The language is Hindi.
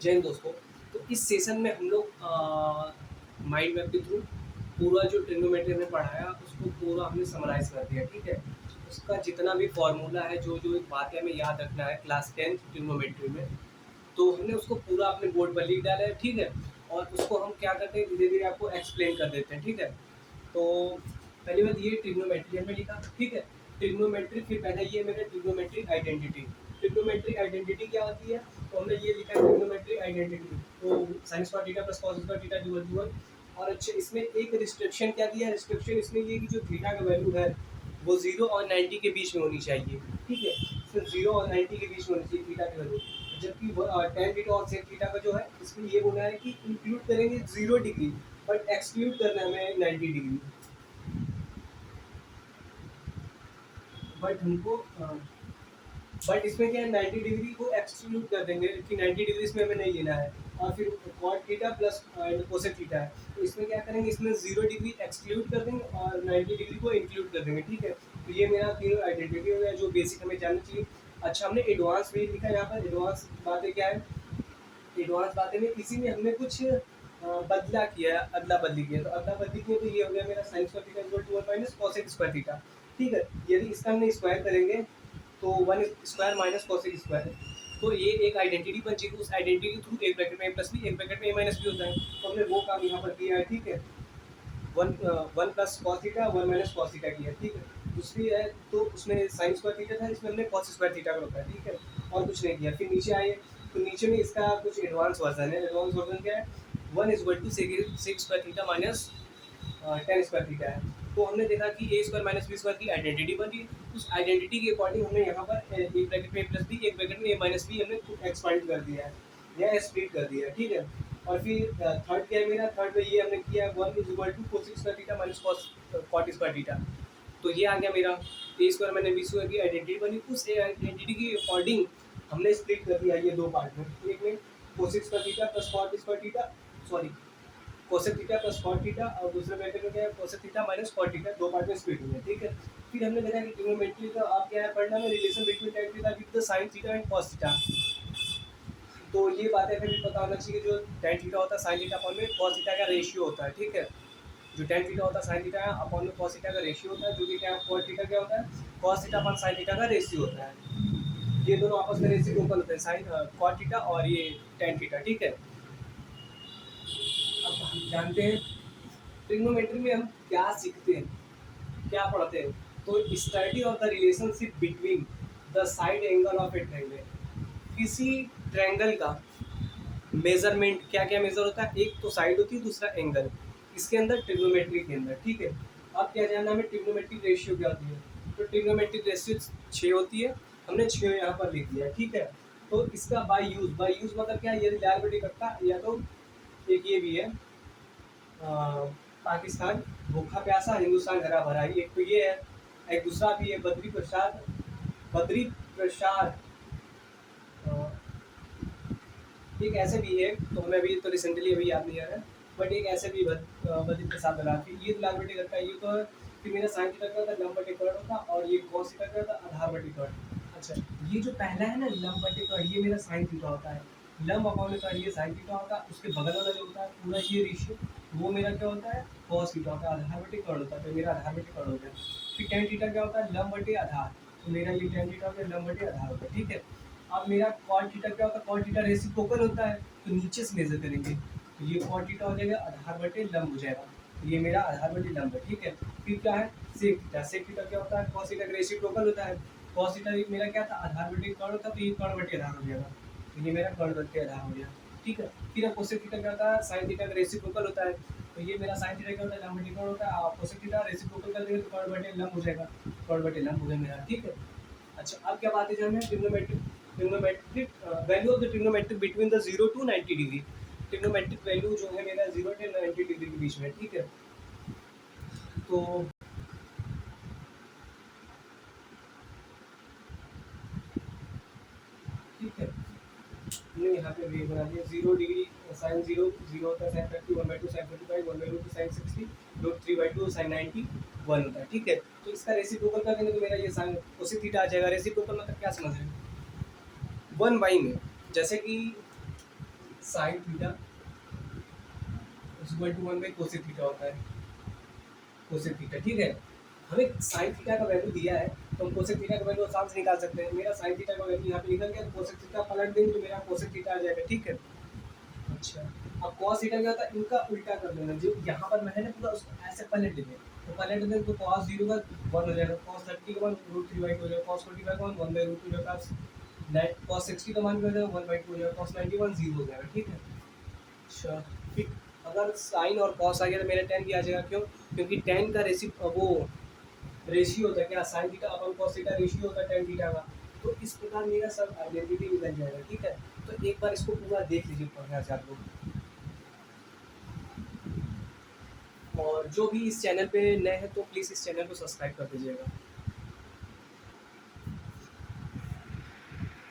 जय हिंद दोस्तों। तो इस सेशन में हम लोग माइंड मैप के थ्रू पूरा जो ट्रिग्नोमेट्री हमने पढ़ाया उसको पूरा हमने समराइज़ कर दिया, ठीक है। उसका जितना भी फॉर्मूला है, जो जो बातें हमें याद रखना है क्लास 10 ट्रिग्नोमेट्री में, तो हमने उसको पूरा अपने बोर्ड पर लिख डाला है, ठीक है। और उसको हम क्या करते हैं, धीरे धीरे आपको एक्सप्लेन कर देते हैं, ठीक है। तो पहली बात ये ट्रिग्नोमेट्री हमने लिखा, ठीक है। ट्रिग्नोमेट्री, फिर पहले ये मेरे ट्रिग्नोमेट्रिक आइडेंटिटी। ट्रिग्नोमेट्रिक आइडेंटिटी क्या होती है, तो हमने ये लिखा है ट्रिग्नोमेट्रिक आइडेंटिटी, तो sine square theta plus cos square theta equal to 1। और अच्छा, इसमें एक रिस्ट्रिक्शन क्या दिया है, रिस्ट्रिक्शन इसमें ये कि जो थीटा का वैल्यू है वो 0 और 90 के बीच में होनी चाहिए, ठीक है। सिर्फ 0 और 90 के बीच में होनी चाहिए थीटा की वैल्यू। जबकि tan थीटा और sec थीटा का जो है, इसमें ये बोला है कि इंक्लूड करेंगे 0 डिग्री, बट एक्सक्लूड करना है हमें 90 डिग्री। बट हमको बट इसमें क्या है, 90 डिग्री को एक्सक्लूड कर देंगे कि 90 डिग्री इसमें हमें नहीं लेना है। और फिर cot theta plus cosec theta है, तो इसमें क्या करेंगे, इसमें 0 डिग्री एक्सक्लूड कर देंगे और 90 डिग्री को इंक्लूड कर देंगे, ठीक है। तो ये मेरा तीनों आइडेंटिटी हो गया जो बेसिक हमें जानना चाहिए। अच्छा, हमने एडवांस भी लिखा है यहाँ पर। एडवांस बातें क्या है, एडवांस बातें में इसी में हमने कुछ बदला किया है, अदला बदली किया है। तो अदला बदली किया तो ये हो गया मेरा sine square theta equal to 1 minus cosec square theta, ठीक है। यदि इसका हमने स्क्वायर करेंगे तो 1 स्क्वायर माइनस कोसेक स्क्वायर है, तो ये एक आइडेंटिटी बन जाएगी। उस आइडेंटिटी के थ्रू एक ब्रैकेट में a प्लस बी, एक ब्रैकेट में a माइनस बी होता है, तो हमने वो काम यहाँ पर किया है, ठीक है। One plus cos theta, 1 minus cos theta की है, ठीक है। दूसरी है तो उसमें साइन स्क्वायर थीटा था, इसमें हमने कॉस स्क्वायर थीटा का रखा है, ठीक है। और कुछ नहीं किया। फिर नीचे आए तो नीचे में इसका कुछ एडवांस वर्जन है। एडवांस वर्जन क्या है, 1 is equal to sec square theta minus tan square theta है। तो हमने देखा कि A square minus B square की आइडेंटिटी बनी। उस आइडेंटिटी के अकॉर्डिंग हमने यहाँ पर एक ब्रैकेट में ए प्लस बी, एक ब्रैकेट में ए माइनस बी हमने एक्सपांड कर दिया है या स्प्लिट कर दिया है, ठीक है। और फिर थर्ड क्या है मेरा, थर्ड में ये हमने किया 1 is equal to cosec square theta minus cot square theta. तो ये आ गया मेरा ए स्क्वायर मैंने बी स्क्वायर की आइडेंटिटी बनी। उस आइडेंटिटी के अकॉर्डिंग हमने स्प्लिट कर दिया ये दो पार्ट में। एक में cosec square theta plus cot square theta, sorry cosec theta plus cot theta, और दूसरे ब्रैकेट में क्या है cosec theta minus cot theta, दो पार्ट में स्प्लिट हुए, ठीक है। फिर हमने देखा कि ट्रिग्नोमेट्री का आप क्या है पढ़ना में, relation between tan theta with the sin theta and cos theta. तो ये बातें हमें भी पता होना चाहिए, जो tan थीटा होता है sin थीटा अपॉन में cos थीटा का रेशियो होता है, ठीक है। जो tan थीटा होता है sin थीटा अपॉन में cos थीटा का रेशियो होता है, जो कि क्या cos थीटा क्या होता है, cos theta upon sin theta का रेशियो होता है। ये दोनों आपस में रेसिप्रोकल होते हैं, sin cos थीटा और ये tan थीटा, ठीक है। अब हम जानते हैं ट्रिग्नोमेट्री में हम क्या सीखते हैं, क्या पढ़ते हैं। तो study of the relationship between the side angle of A triangle. किसी ट्रायंगल का मेजरमेंट क्या क्या मेजर होता है, एक तो साइड होती है, दूसरा एंगल, इसके अंदर ट्रिग्नोमेट्री के अंदर, ठीक है। अब क्या जानना हमें, ट्रिग्नोमेट्रिक रेशियो क्या होती है। तो ट्रिग्नोमेट्रिक रेशियो 6 होती है, हमने 6 यहाँ पर लिख दिया, ठीक है। तो इसका बाय यूज मतलब क्या है, यदि लाल बटे कट्टा, या तो एक ये भी है पाकिस्तान भूखा प्यासा, हिंदुस्तान हरा भरा, एक तो ये है। एक दूसरा भी है बद्री प्रसाद, बद्री प्रसाद एक ऐसे भी है, तो हमें अभी तो रिसेंटली अभी याद नहीं आ रहा है, बट एक ऐसे भी बद्री प्रसाद बना, फिर ये तो लाल बटे करता है, ये तो फिर मेरा साइन थीटा का होता लंब बटे कर्ण होता, और ये कॉस थीटा का होता आधार बटे कर्ण। अच्छा, ये जो पहला है ना लंब बटे कर्ण, ये मेरा साइन थीटा होता है। लंब अपॉन में कर्ण ये साइन थीटा होता है, उसके बगल वाला जो होता है पूरा ये रेशियो, वो मेरा क्या होता है कॉस थीटा होता है, आधार बटे कर्ण होता है, तो मेरा आधार बटे कर्ण हो गया। फिर tan थीटा क्या होता है, लंब बटे आधार, तो मेरा ये tan थीटा हो गया लंब बटे आधार होता है, ठीक है। अब मेरा cot थीटा क्या होता है, cot थीटा रेसिप्रोकल होता है, तो नीचे से मेजर करेंगे, तो ये cot थीटा हो जाएगा आधार बटे लंब हो जाएगा, तो ये मेरा आधार बटे लंब है, ठीक है। फिर क्या है सेक थीटा क्या होता है, cos थीटा का रेसिप्रोकल होता है, cos थीटा मेरा क्या था आधार बटे कर्ण होता है, तो ये कर्ण बटे आधार हो जाएगा, तो ये मेरा कर्ण बटे आधार हो गया, ठीक है। फिर अब कोसेक थीटा क्या होता है, साइन थीटा का रेसिप्रोकल होता है, तो ये मेरा साइन थीटा क्या होता है लंब बटे कर्ण होता है, और कोसेक थीटा रेसिप्रोकल कर देंगे तो कर्ण बटे लंब हो जाएगा, कर्ण बटे लंब हो गया मेरा, ठीक है। अच्छा, अब क्या बात है जो हमें trigonometric value of the trigonometric between the 0 to 90 degree. Trigonometric value जो है मेरा 0 से 90 डिग्री के बीच में, ठीक है। तो ठीक है, हमने यहाँ पे भी बना दिया 0 डिग्री साइन 0 0 होता है, sine 30 1/2 sine 45 1/2 sine 60 root 3/2 sine 90 1 होता है, ठीक है। तो इसका रेसिप्रोकल कर देंगे तो मेरा ये साइन कोसेक थीटा आ जाएगा। रेसिप्रोकल मतलब क्या समझ रहे हैं, 1 बाई में, जैसे कि sine theta equal to 1 by cosec theta होता है, कोसेक थीटा, ठीक है। हमें साइन थीटा का वैल्यू दिया है तो हम कोसेक थीटा का वैल्यू आसान से निकाल सकते हैं। मेरा साइन थीटा का वैल्यू यहाँ पे निकल गया, तो कोसेक थीटा पलट देंगे तो मेरा कोसेक थीटा आ जाएगा, ठीक है। अच्छा, अब कॉस थीटा क्या होता है, इनका उल्टा कर देना, जो यहाँ पर मैं है ना पूरा उसको ऐसे पलट देंगे, तो पलट देंगे तो कॉस 0 का 1 हो जाएगा, कॉस 30 का मान √3/2 हो जाएगा, कॉस 45 का मान 1/√2 हो जाएगा, कॉस 60 का मान क्या हो जाएगा 1/2 हो जाएगा, कॉस 91 0 हो जाएगा, ठीक है। अच्छा, फिर अगर साइन और कॉस आ गया तो मेरा टेन भी आ जाएगा, क्यों? क्योंकि टेन का वो रेशियो होता है, क्या साइन थीटा अपन कॉस थीटा रेशियो होता है टेन थीटा का। तो इस प्रकार मेरा सब आइडेंटिटी भी बन जाएगा, ठीक है। तो एक बार इसको पूरा देख लीजिए बढ़िया से आप लोग। और जो भी इस चैनल पे नए हैं तो प्लीज़ इस चैनल को सब्सक्राइब कर दीजिएगा।